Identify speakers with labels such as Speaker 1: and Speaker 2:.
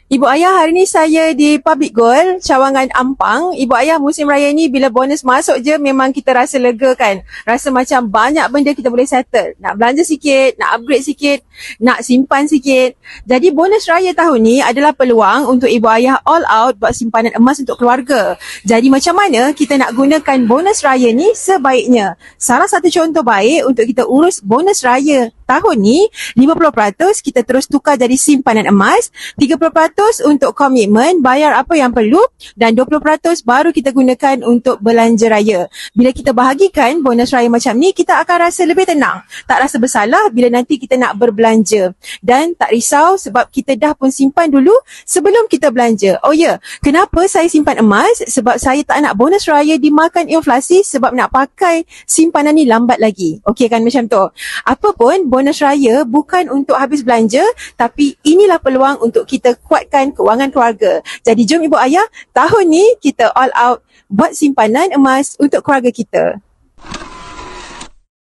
Speaker 1: Ibu ayah, hari ni saya di Public Gold, Cawangan Ampang. Ibu ayah, musim raya ni bila bonus masuk je memang kita rasa lega kan. Rasa macam banyak benda kita boleh settle. Nak belanja sikit, nak upgrade sikit, nak simpan sikit. Jadi bonus raya tahun ni adalah peluang untuk ibu ayah all out buat simpanan emas untuk keluarga. Jadi macam mana kita nak gunakan bonus raya ni sebaiknya? Salah satu contoh baik untuk kita urus bonus raya tahun ni, 50% kita terus tukar jadi simpanan emas, 30% untuk komitmen, bayar apa yang perlu dan 20% baru kita gunakan untuk belanja raya. Bila kita bahagikan bonus raya macam ni, kita akan rasa lebih tenang. Tak rasa bersalah bila nanti kita nak berbelanja. Dan tak risau sebab kita dah pun simpan dulu sebelum kita belanja. Oh ya, kenapa saya simpan emas? Sebab saya tak nak bonus raya dimakan inflasi sebab nak pakai simpanan ni lambat lagi. Okey kan macam tu. Apa pun, bonus raya bukan untuk habis belanja, tapi inilah peluang untuk kita kuatkan kewangan keluarga. Jadi jom ibu ayah, tahun ni kita all out buat simpanan emas untuk keluarga kita.